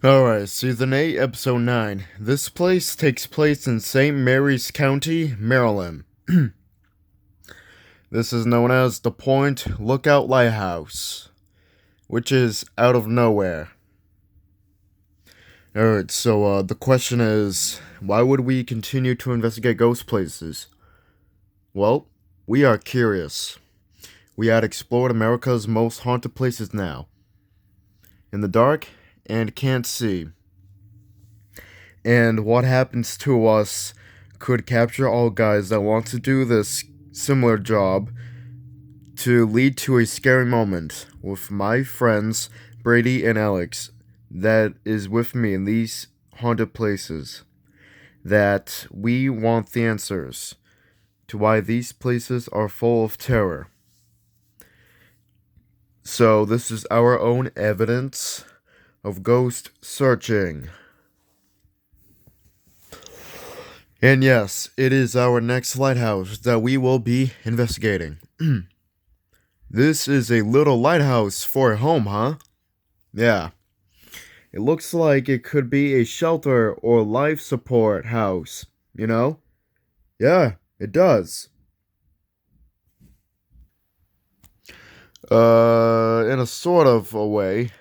Alright, Season 8, Episode 9. This place takes place in St. Mary's County, Maryland. This is known as the Point Lookout Lighthouse, which is out of nowhere. Alright, so the question is, why would we continue to investigate ghost places? Well, we are curious. We had explored America's most haunted places now. In the dark and can't see. And what happens to us could capture all guys that want to do this similar job to lead to a scary moment with my friends Brady and Alex that is with me in these haunted places, that we want the answers to why these places are full of terror. So this is our own evidence of ghost searching. And yes, it is our next lighthouse that we will be investigating. This is a little lighthouse for a home, huh? Yeah. It looks like it could be a shelter or life support house, you know? Yeah, it does. In a sort of a way.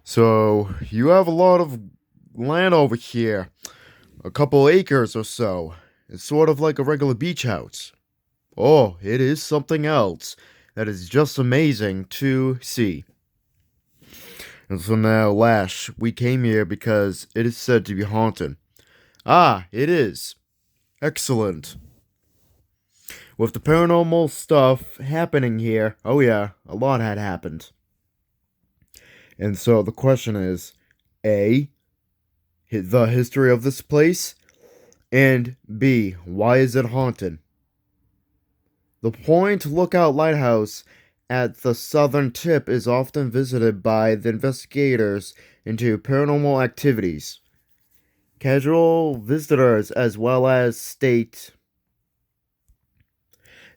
So, you have a lot of land over here. A couple acres or so. It's sort of like a regular beach house. Oh, it is something else that is just amazing to see. And so now, Lash, we came here because it is said to be haunted. Ah, it is. Excellent. With the paranormal stuff happening here, oh yeah, a lot had happened. And so the question is, A, the history of this place, and B, why is it haunted? The Point Lookout Lighthouse at the southern tip is often visited by the investigators into paranormal activities. Casual visitors as well as state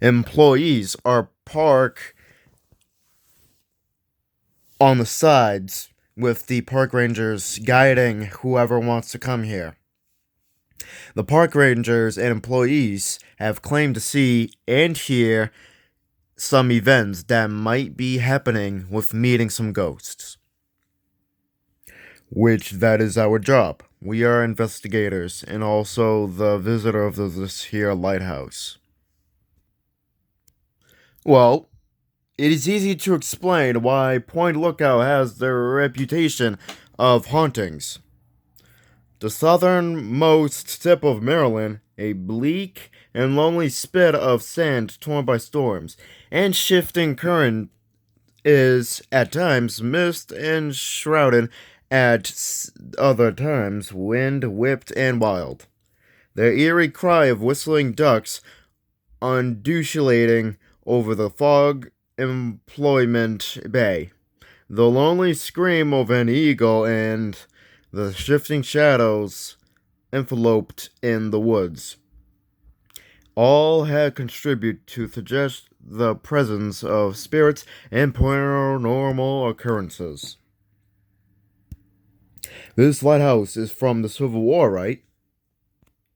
employees are parked on the sides with the park rangers guiding whoever wants to come here. The park rangers and employees have claimed to see and hear some events that might be happening with meeting some ghosts. Which that is our job. We are investigators and also the visitor of this here lighthouse. Well, it is easy to explain why Point Lookout has their reputation of hauntings. The southernmost tip of Maryland, a bleak and lonely spit of sand torn by storms and shifting current, is at times mist and shrouded, at other times wind whipped and wild. Their eerie cry of whistling ducks undulating over the fog employment bay, the lonely scream of an eagle, and the shifting shadows enveloped in the woods, all had contributed to suggest the presence of spirits and paranormal occurrences. This lighthouse is from the Civil War, right?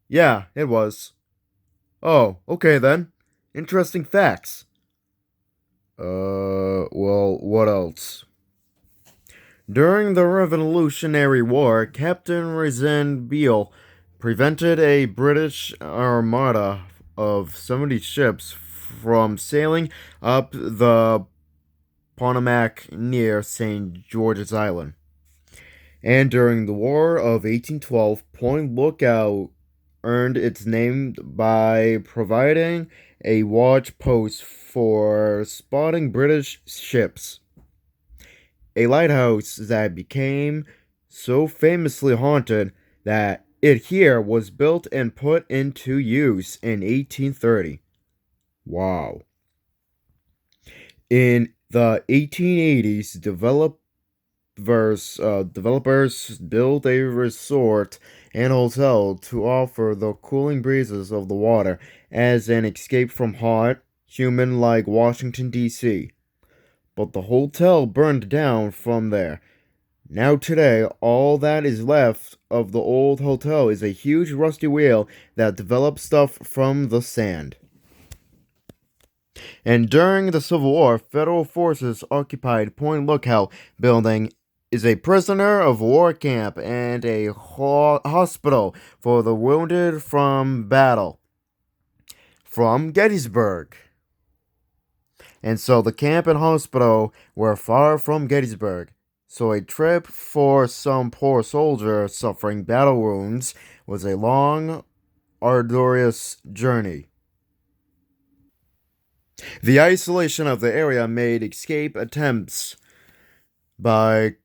Yeah, it was. Oh, okay then. Interesting facts. Well, what else? During the Revolutionary War, Captain Rezende Beale prevented a British armada of 70 ships from sailing up the Potomac near St. George's Island. And during the War of 1812, Point Lookout earned its name by providing a watch post for spotting British ships. A lighthouse that became so famously haunted that it here was built and put into use in 1830. Wow. In the 1880s, developers built a resort and hotel to offer the cooling breezes of the water as an escape from hot, humid-like Washington, D.C. But the hotel burned down from there, Now today, all that is left of the old hotel is a huge rusty wheel that developed stuff from the sand. And during the Civil War, federal forces occupied Point Lookout building is a prisoner of war camp and a hospital for the wounded from battle from Gettysburg. And so the camp and hospital were far from Gettysburg. So a trip for some poor soldier suffering battle wounds was a long, arduous journey. The isolation of the area made escape attempts by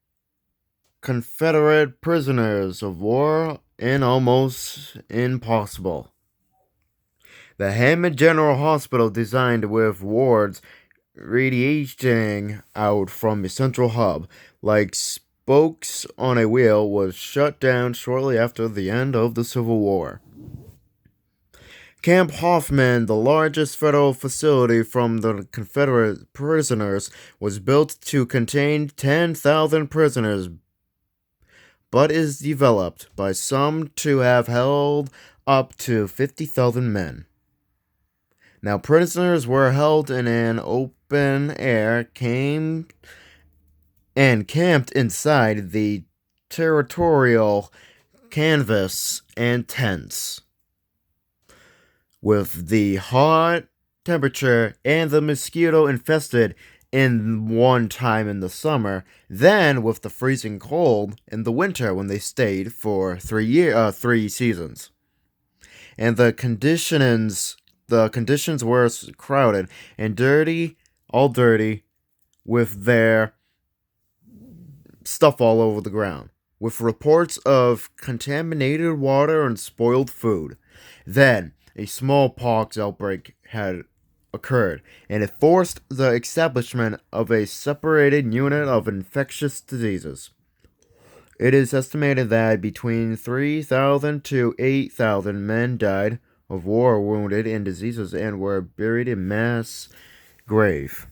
Confederate prisoners of war and almost impossible. The Hammond General Hospital, designed with wards radiating out from a central hub, like spokes on a wheel, was shut down shortly after the end of the Civil War. Camp Hoffman, the largest federal facility from the Confederate prisoners, was built to contain 10,000 prisoners, but is developed by some to have held up to 50,000 men. Now, prisoners were held in an open air camped inside the territorial canvas and tents. With the hot temperature and the mosquito infested in one time in the summer, then with the freezing cold in the winter when they stayed for 3 seasons. And the conditions were crowded and dirty, all dirty, with their stuff all over the ground, with reports of contaminated water and spoiled food. Then, a smallpox outbreak had occurred, and it forced the establishment of a separated unit of infectious diseases. It is estimated that between 3,000 to 8,000 men died of war, wounded, and diseases and were buried in mass grave.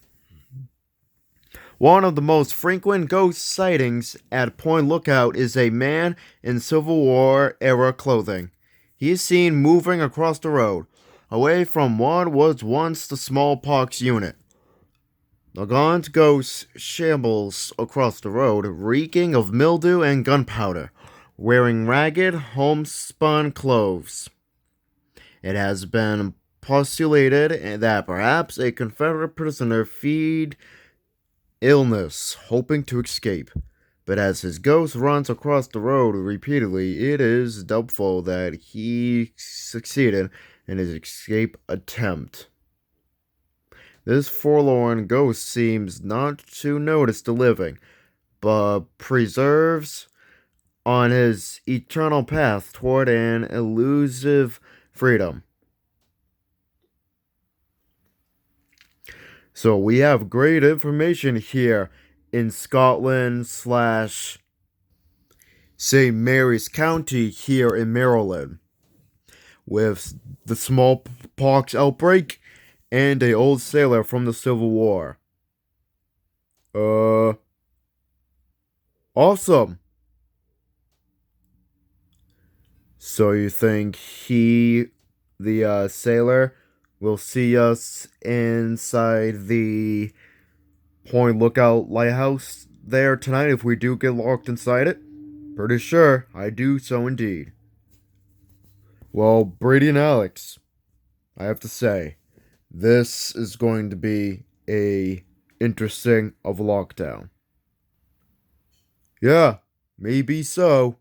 One of the most frequent ghost sightings at Point Lookout is a man in Civil War era clothing. He is seen moving across the road, away from what was once the smallpox unit. The gaunt ghost shambles across the road, reeking of mildew and gunpowder, wearing ragged, homespun clothes. It has been postulated that perhaps a Confederate prisoner feared illness, hoping to escape. But as his ghost runs across the road repeatedly, it is doubtful that he succeeded in his escape attempt. This forlorn ghost seems not to notice the living, but preserves on his eternal path toward an elusive freedom. So we have great information here in Scotland / St. Mary's County here in Maryland, with the smallpox outbreak and a old sailor from the Civil War. Awesome. So you think the sailor, will see us inside the Point Lookout Lighthouse there tonight if we do get locked inside it? Pretty sure I do so indeed. Well, Brady and Alex, I have to say, this is going to be a interesting of a lockdown. Yeah, maybe so.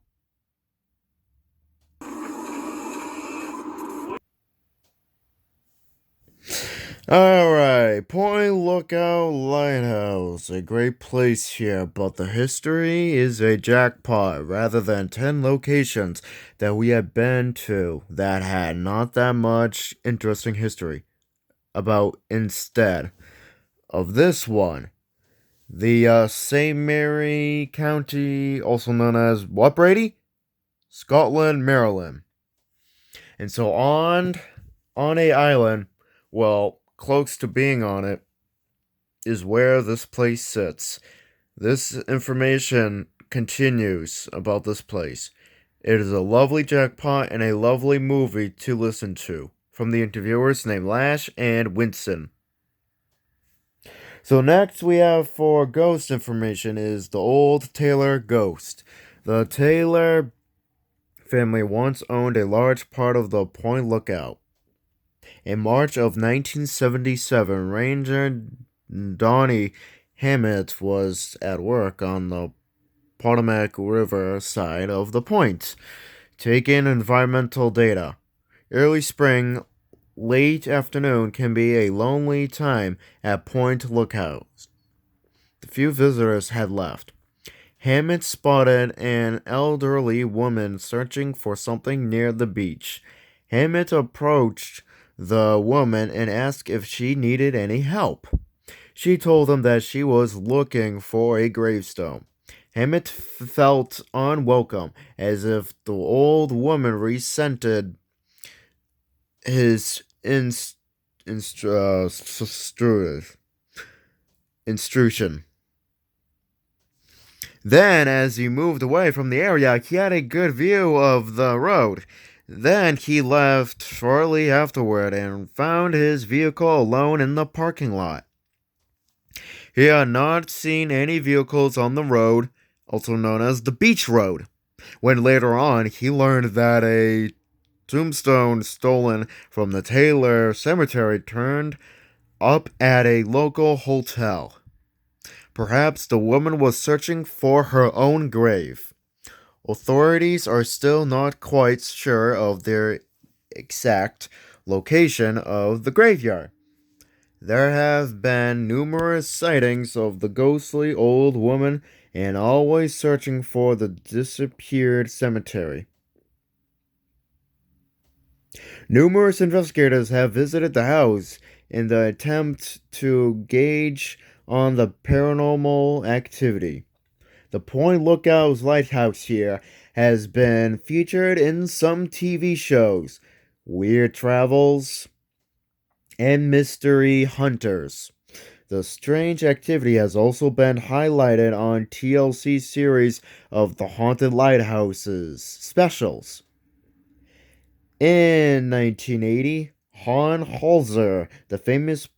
Alright, Point Lookout Lighthouse, a great place here, but the history is a jackpot rather than 10 locations that we have been to that had not that much interesting history about instead of this one. The St. Mary County, also known as what, Brady? Scotland, Maryland. And so on a island, well, close to being on it, is where this place sits. This information continues about this place. It is a lovely jackpot and a lovely movie to listen to. From the interviewers named Lash and Winston. So next we have for ghost information is the old Taylor ghost. The Taylor family once owned a large part of the Point Lookout. In March of 1977, Ranger Donnie Hammett was at work on the Potomac River side of the point, taking environmental data. Early spring, late afternoon can be a lonely time at Point Lookout. The few visitors had left. Hammett spotted an elderly woman searching for something near the beach. Hammett approached the woman and asked if she needed any help. She told him that she was looking for a gravestone. Hammett felt unwelcome, as if the old woman resented his intrusion. Then, as he moved away from the area, he had a good view of the road. Then he left shortly afterward and found his vehicle alone in the parking lot. He had not seen any vehicles on the road, also known as the Beach Road, when later on he learned that a tombstone stolen from the Taylor Cemetery turned up at a local hotel. Perhaps the woman was searching for her own grave. Authorities are still not quite sure of their exact location of the graveyard. There have been numerous sightings of the ghostly old woman and always searching for the disappeared cemetery. Numerous investigators have visited the house in the attempt to gauge on the paranormal activity. The Point Lookout's Lighthouse here has been featured in some TV shows, Weird Travels, and Mystery Hunters. The strange activity has also been highlighted on TLC series of the Haunted Lighthouses specials. In 1980, Han Holzer, the famous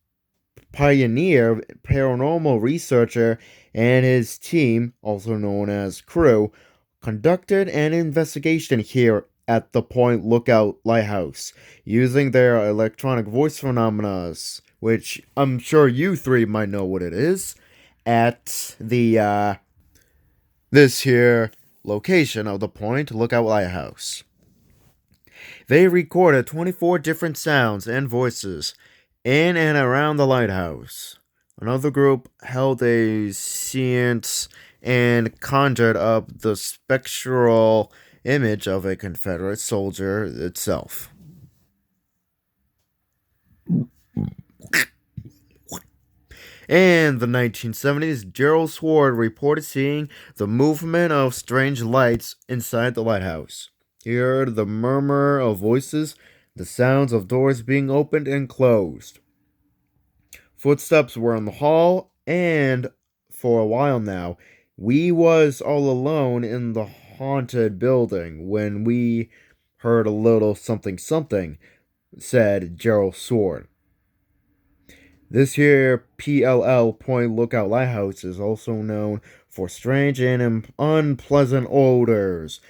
pioneer paranormal researcher, and his team, also known as crew, conducted an investigation here at the Point Lookout Lighthouse using their electronic voice phenomena, which I'm sure you three might know what it is, at the this here location of the Point Lookout Lighthouse. They recorded 24 different sounds and voices in and around the lighthouse. Another group held a seance and conjured up the spectral image of a Confederate soldier itself. In the 1970s, Gerald Sword reported seeing the movement of strange lights inside the lighthouse. He heard the murmur of voices, the sounds of doors being opened and closed. Footsteps were in the hall, and for a while now, we was all alone in the haunted building when we heard a little something something, said Gerald Sword. This here PLL Point Lookout Lighthouse is also known for strange and unpleasant odors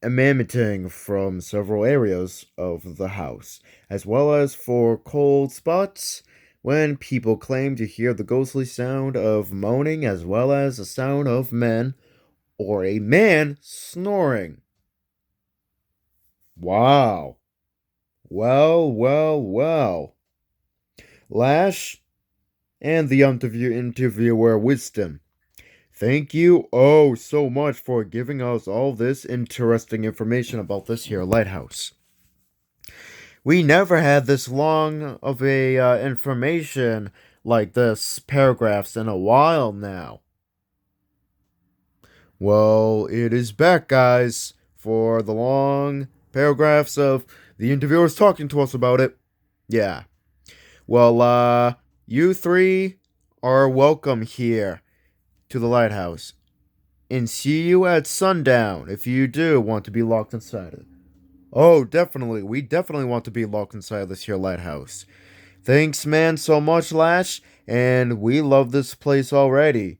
emanating from several areas of the house, as well as for cold spots when people claim to hear the ghostly sound of moaning as well as the sound of men or a man snoring. Wow. Well. Lash and the interviewer Wisdom. Thank you so much for giving us all this interesting information about this here lighthouse. We never had this long of a information like this paragraphs in a while now. Well, it is back, guys, for the long paragraphs of the interviewers talking to us about it. Yeah. Well, you three are welcome here to the lighthouse. and see you at sundown if you do want to be locked inside it. Oh, definitely. We definitely want to be locked inside this here lighthouse. Thanks, man, so much, Lash, and we love this place already.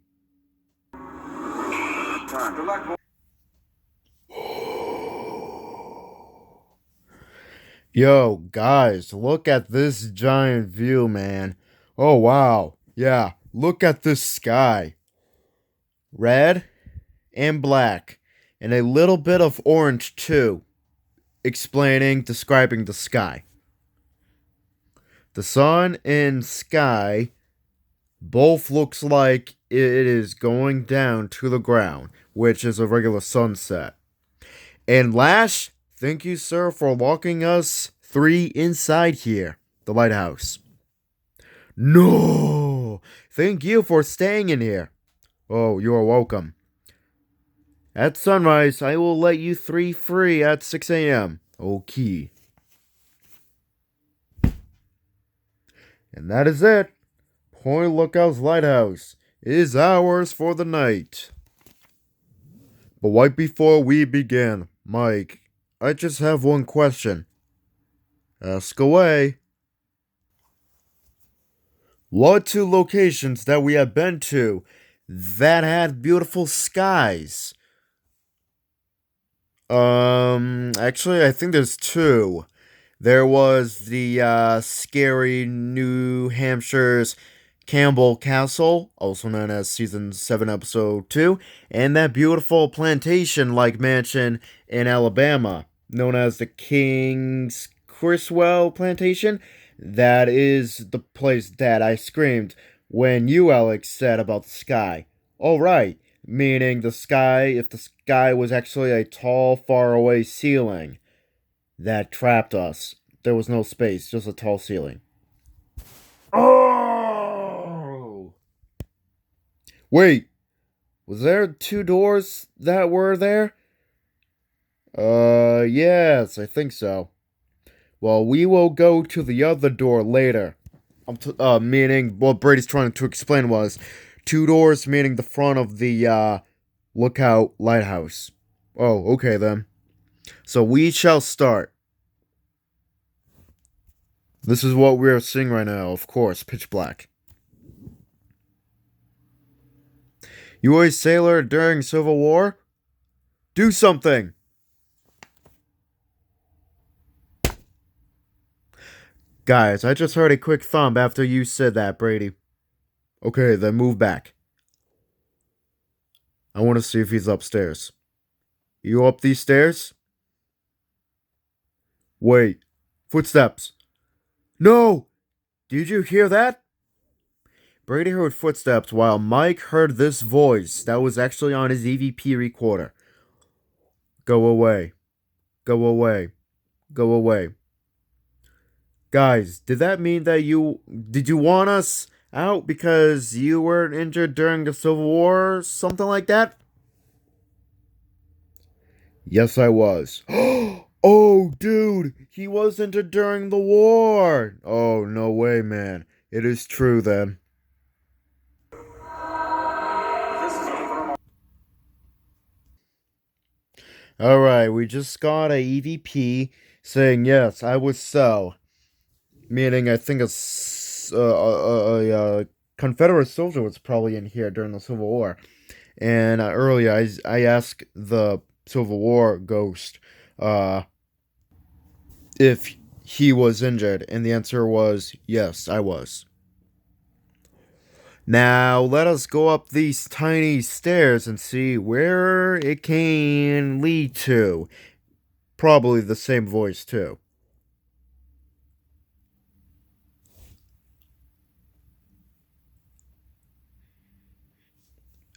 Yo, guys, look at this giant view, man. Oh, wow. Yeah, look at this sky. Red and black, and a little bit of orange, too, describing the sky. The sun and sky both looks like it is going down to the ground, which is a regular sunset. And Lash, thank you, sir, for locking us three inside here, the lighthouse. No! Thank you for staying in here. Oh, you are welcome. At sunrise, I will let you three free at 6 a.m. Okay. And that is it. Point Lookout's lighthouse is ours for the night. But right before we begin, Mike, I just have one question. Ask away. What two locations that we have been to that had beautiful skies? Actually, I think there's two. There was the scary New Hampshire's Campbell Castle, also known as Season 7, Episode 2, and that beautiful plantation-like mansion in Alabama, known as the King's Criswell Plantation. That is the place that I screamed when you, Alex, said about the sky. Oh, right, meaning the sky, if the sky was actually a tall, faraway ceiling that trapped us. There was no space, just a tall ceiling. Oh! Wait, was there two doors that were there? Yes, I think so. Well, we will go to the other door later. Meaning, what Brady's trying to explain was two doors, meaning the front of the, Lookout Lighthouse. Oh, okay then. So we shall start. This is what we're seeing right now, of course, pitch black. You were a sailor during Civil War? Do something! Guys, I just heard a quick thump after you said that, Brady. Okay, then move back. I want to see if he's upstairs. You up these stairs? Wait. Footsteps. No! Did you hear that? Brady heard footsteps while Mike heard this voice that was actually on his EVP recorder. Go away. Go away. Go away. Guys, did that mean that did you want us out because you were injured during the Civil War or something like that? Yes, I was. Oh, dude, he was injured during the war. Oh, no way, man. It is true then. Alright, we just got a EVP saying yes, I was so. Meaning, I think a Confederate Soldier was probably in here during the Civil War. And earlier, I asked the Civil War ghost if he was injured, and the answer was yes, I was. Now, let us go up these tiny stairs and see where it can lead to. Probably the same voice, too.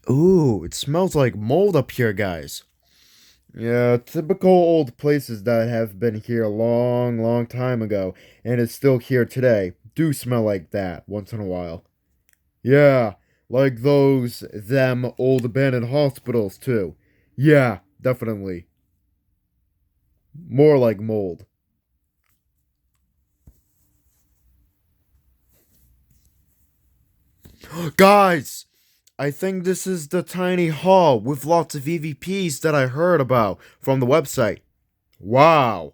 Ooh, it smells like mold up here, guys. Yeah, typical old places that have been here a long, long time ago and is still here today do smell like that once in a while. Yeah, like them old abandoned hospitals too. Yeah, definitely. More like mold. Guys, I think this is the tiny hall with lots of EVPs that I heard about from the website. Wow.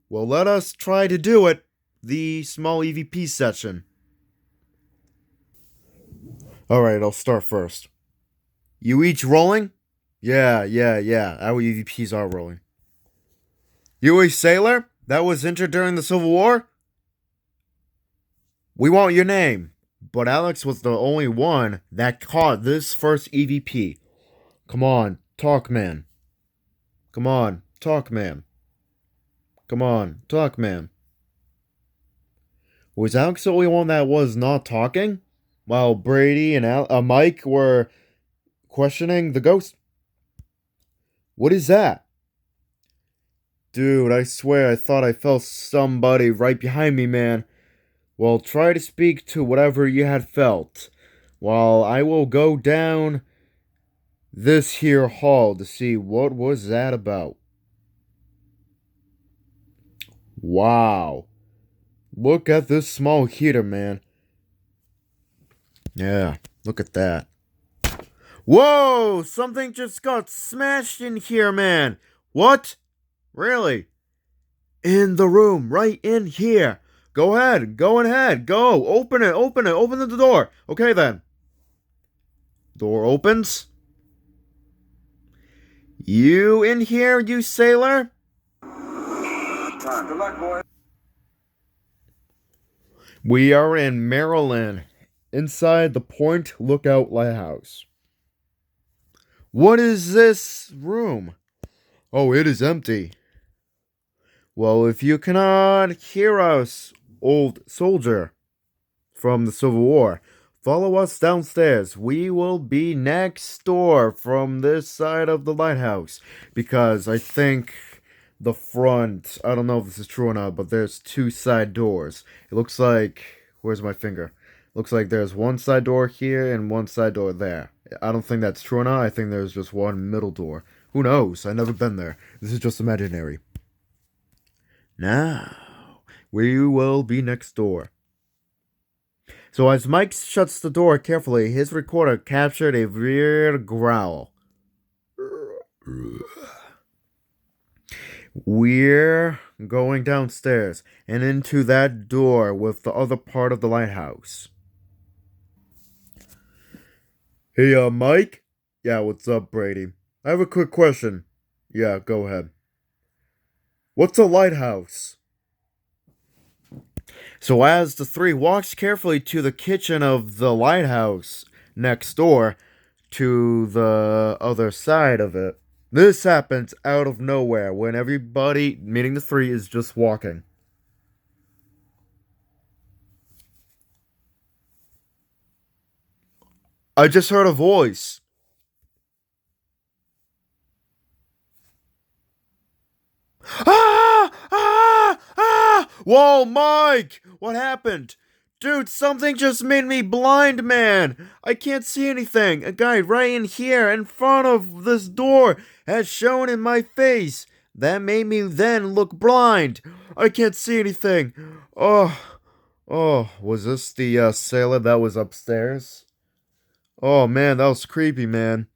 Well, let us try to do it. The small EVP session. Alright, I'll start first. You each rolling? Yeah. Our EVPs are rolling. You a sailor that was injured during the Civil War? We want your name. But Alex was the only one that caught this first EVP. Come on, talk, man. Come on, talk, man. Come on, talk, man. Was Alex the only one that was not talking? While Brady and Mike were questioning the ghost? What is that? Dude, I swear I thought I felt somebody right behind me, man. Well, try to speak to whatever you had felt, while I will go down this here hall to see what was that about. Wow. Look at this small heater, man. Yeah, look at that. Whoa! Something just got smashed in here, man. What? Really? In the room, right in here. Go ahead, go ahead, go. Open it, open the door. Okay then. Door opens. You in here, you sailor? Good luck, boy. We are in Maryland, inside the Point Lookout Lighthouse. What is this room? Oh, it is empty. Well, if you cannot hear us, old soldier from the Civil War, follow us downstairs. We will be next door from this side of the lighthouse. Because I think the front, I don't know if this is true or not, but there's two side doors. It looks like, where's my finger? Looks like there's one side door here and one side door there. I don't think that's true or not. I think there's just one middle door. Who knows? I've never been there. This is just imaginary. Now, we will be next door. So as Mike shuts the door carefully, his recorder captured a weird growl. We're going downstairs and into that door with the other part of the lighthouse. Hey, Mike? Yeah, what's up, Brady? I have a quick question. Yeah, go ahead. What's a lighthouse? So as the three walks carefully to the kitchen of the lighthouse next door to the other side of it, this happens out of nowhere when everybody, meaning the three, is just walking. I just heard a voice. Ah! Ah! Ah! Whoa, Mike! What happened? Dude, something just made me blind, man! I can't see anything. A guy right in here, in front of this door, has shown in my face. That made me then look blind. I can't see anything. Oh, was this the sailor that was upstairs? Oh, man, that was creepy, man.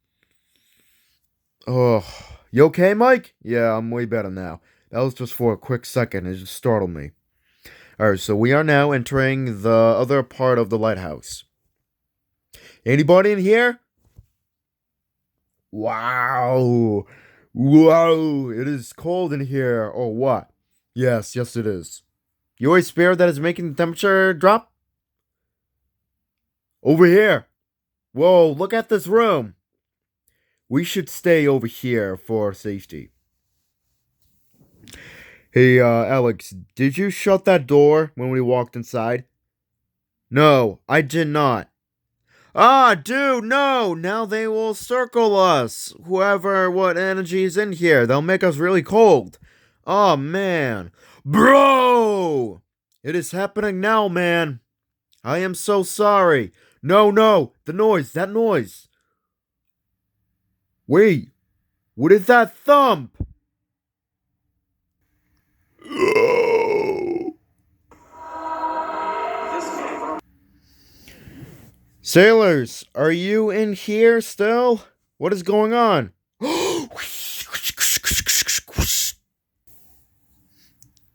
Oh, you okay, Mike? Yeah, I'm way better now. That was just for a quick second. It just startled me. Alright, so we are now entering the other part of the lighthouse. Anybody in here? Wow. Wow. It is cold in here. Or what? Yes, it is. You a spirit that is making the temperature drop? Over here. Whoa, look at this room. We should stay over here for safety. Hey, Alex, did you shut that door when we walked inside? No, I did not. Ah, dude, no! Now they will circle us. Whoever, what energy is in here, they'll make us really cold. Oh, man. Bro! It is happening now, man. I am so sorry. No, that noise. Wait, what is that thump? Sailors, are you in here still? What is going on?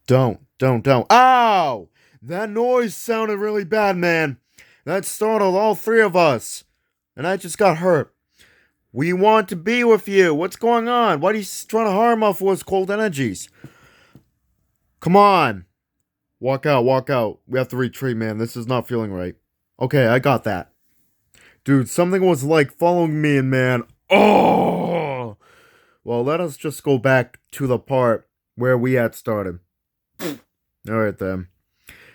Don't. Ow! That noise sounded really bad, man. That startled all three of us. And I just got hurt. We want to be with you. What's going on? Why are you trying to harm us with cold energies? Come on. Walk out, walk out. We have to retreat, man. This is not feeling right. Okay, I got that. Dude, something was like following me, and man. Oh! Well, let us just go back to the part where we had started. Alright then.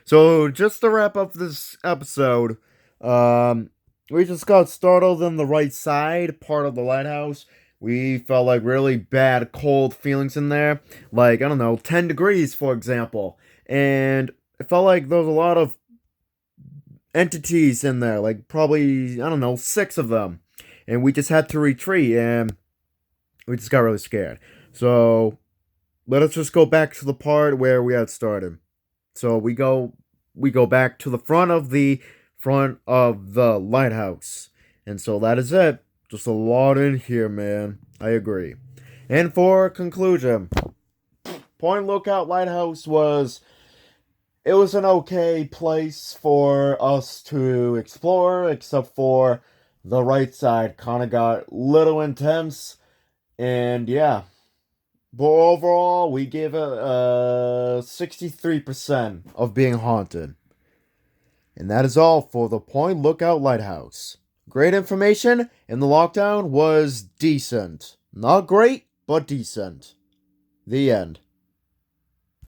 So, just to wrap up this episode, we just got startled in the right side part of the lighthouse. We felt like really bad cold feelings in there. Like, I don't know, 10 degrees, for example. And it felt like there was a lot of entities in there. Like, probably, I don't know, 6 of them. And we just had to retreat, and we just got really scared. So, let us just go back to the part where we had started. So, we go back to the front of the lighthouse. And so that is it. Just a lot in here, man. I agree. And for conclusion, Point Lookout Lighthouse was an okay place for us to explore, except for the right side kind of got little intense. And yeah. But overall, we gave it 63% of being haunted. And that is all for the Point Lookout Lighthouse. Great information, and the lockdown was decent. Not great, but decent. The end.